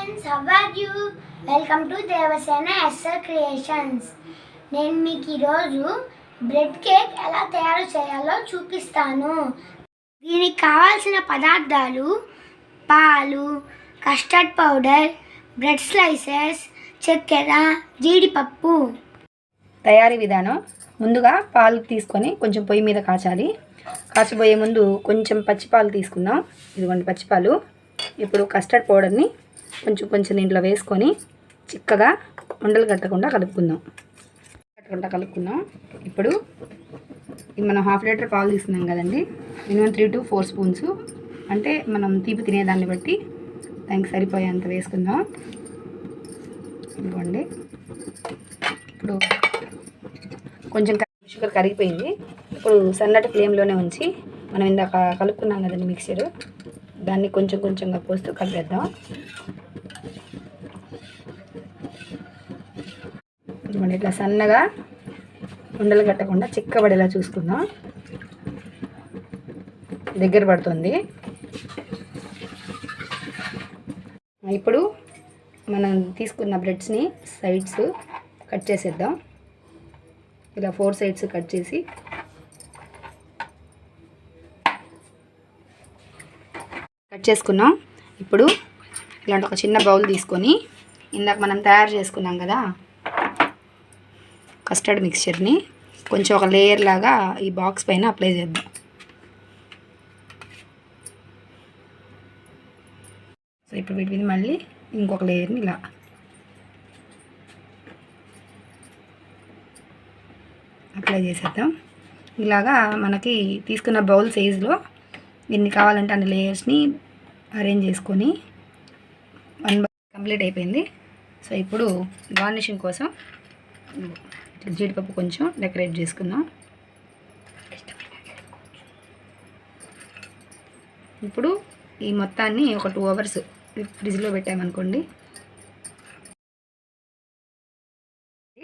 friends, how are you? Welcome to Devasena SR Creations. నేను మీకు ఈరోజు బ్రెడ్ కేక్ ఎలా తయారు చేయాలో చూపిస్తాను. దీనికి కావాల్సిన పదార్థాలు పాలు, కస్టర్డ్ పౌడర్, బ్రెడ్ స్లైసెస్, చక్కెర, జీడిపప్పు. తయారీ విధానం: ముందుగా పాలు తీసుకొని కొంచెం పొయ్యి మీద కాచాలి. కాచబోయే ముందు కొంచెం పచ్చిపాలు తీసుకుందాం. ఇదిగోండి పచ్చిపాలు. ఇప్పుడు కస్టర్డ్ పౌడర్ని కొంచెం దీంట్లో వేసుకొని చిక్కగా ఉండలు కట్టకుండా కలుపుకుందాం. ఇప్పుడు మనం 1/2 లీటర్ పాలు తీసుకున్నాం కదండి. మినిమం 3 to 4 స్పూన్స్, అంటే మనం తీపి తినేదాన్ని బట్టి దానికి సరిపోయేంత వేసుకుందాం. ఇదిగోండి. ఇప్పుడు కొంచెం షుగర్ కరిగిపోయింది. ఇప్పుడు సన్నటి ఫ్లేమ్లోనే ఉంచి మనం ఇందాక కలుపుకున్నాం కదండి మిక్చర్, దాన్ని కొంచెంగా పోస్తూ కలిపేద్దాం. ఇదిగోండి, ఇట్లా సన్నగా ఉండలు కట్టకుండా చిక్కబడేలా చూసుకుందాం. దగ్గర పడుతుంది. ఇప్పుడు మనం తీసుకున్న బ్రెడ్స్ని సైడ్స్ కట్ చేసేద్దాం. ఇలా 4 సైడ్స్ కట్ చేసి చేసుకున్నాం. ఇప్పుడు ఇలాంటి ఒక చిన్న బౌల్ తీసుకొని ఇందాక మనం తయారు చేసుకున్నాం కదా కస్టర్డ్ మిక్చర్ని కొంచెం ఒక లేయర్ లాగా ఈ బాక్స్ పైన అప్లై చేద్దాం. సో ఇప్పుడు వీటి మీద మళ్ళీ ఇంకొక లేయర్ని ఇలా అప్లై చేసేద్దాం. ఇలాగా మనకి తీసుకున్న బౌల్ సైజులో ఎన్ని కావాలంటే అన్ని లేయర్స్ని అరేంజ్ చేసుకొని కంప్లీట్ అయిపోయింది. సో ఇప్పుడు గార్నిషింగ్ కోసం జీడిపప్పు కొంచెం డెకరేట్ చేసుకుందాం. ఇప్పుడు ఈ మొత్తాన్ని ఒక 2 అవర్స్ ఫ్రిడ్జ్లో పెట్టామనుకోండి.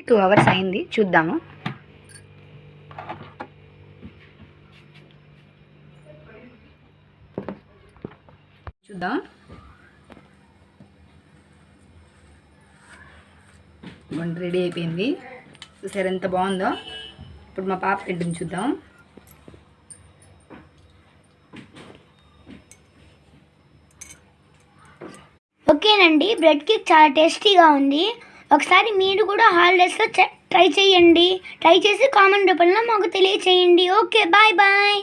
2 అవర్స్ అయింది, చూద్దాము. వంట రెడీ అయిపోయింది. చూసారు ఎంత బాగుందో. ఇప్పుడు మా పాప తింటుంది, చూద్దాం. ఓకేనండి, బ్రెడ్ కేక్ చాలా టేస్టీగా ఉంది. ఒకసారి మీరు కూడా హాలిడేస్లో ట్రై చేయండి. ట్రై చేసి కామెంట్ రూపంలో మాకు తెలియచేయండి. Okay bye.